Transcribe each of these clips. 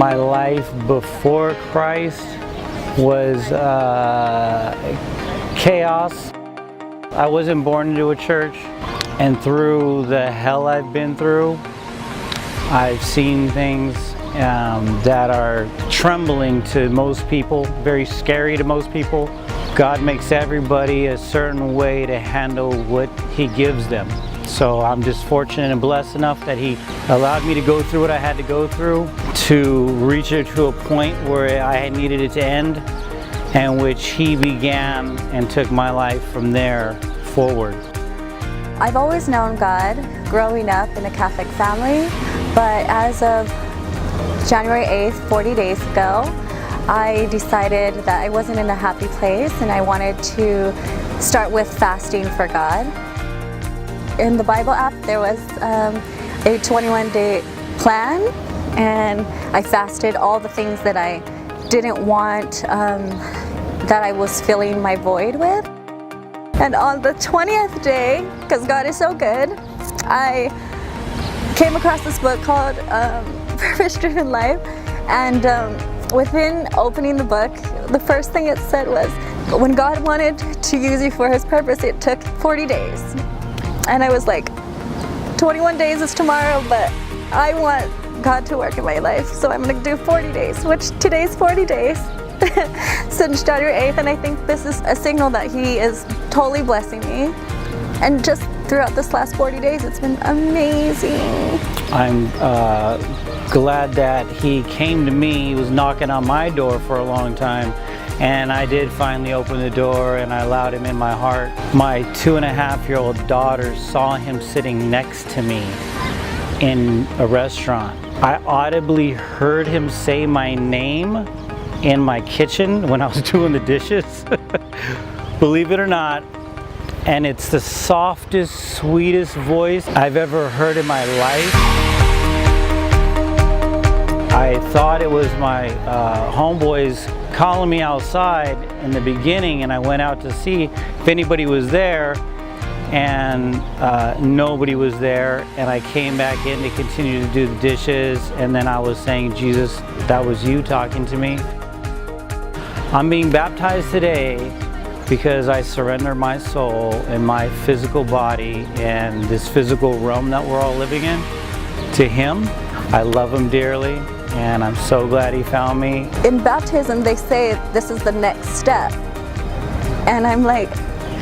My life before Christ was chaos. I wasn't born into a church, and through the hell I've been through, I've seen things that are trembling to most people, very scary to most people. God makes everybody a certain way to handle what He gives them. So I'm just fortunate and blessed enough that He allowed me to go through what I had to go through to reach it to a point where I needed it to end, and which He began and took my life from there forward. I've always known God growing up in a Catholic family, but as of January 8th, 40 days ago, I decided that I wasn't in a happy place and I wanted to start with fasting for God. In the Bible app there was a 21-day plan, and I fasted all the things that I didn't want, that I was filling my void with. And on the 20th day, because God is so good, I came across this book called Purpose-Driven Life, and within opening the book, the first thing it said was, when God wanted to use you for His purpose, it took 40 days. And I was like, 21 days is tomorrow, but I want God to work in my life, so I'm going to do 40 days, which today's 40 days since January 8th, and I think this is a signal that He is totally blessing me. And just throughout this last 40 days, it's been amazing. I'm glad that He came to me. He was knocking on my door for a long time, and I did finally open the door and I allowed Him in my heart. My 2.5-year-old daughter saw Him sitting next to me in a restaurant. I audibly heard Him say my name in my kitchen when I was doing the dishes. Believe it or not. And it's the softest, sweetest voice I've ever heard in my life. I thought it was my homeboys calling me outside in the beginning, and I went out to see if anybody was there, and nobody was there. And I came back in to continue to do the dishes, and then I was saying, Jesus, that was you talking to me. I'm being baptized today because I surrender my soul and my physical body and this physical realm that we're all living in to Him. I love Him dearly, and I'm so glad He found me. In baptism, they say this is the next step. And I'm like,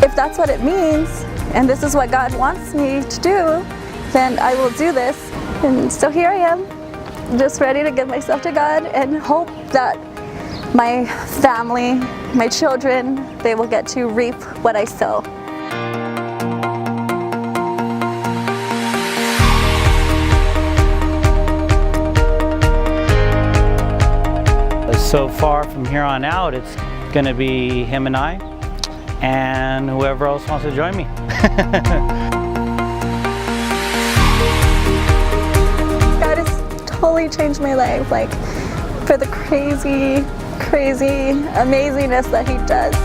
if that's what it means, and this is what God wants me to do, then I will do this. And so here I am, just ready to give myself to God and hope that my family, my children, they will get to reap what I sow. So far from here on out, it's going to be Him and I, and whoever else wants to join me. God has totally changed my life, like for the crazy amazingness that He does.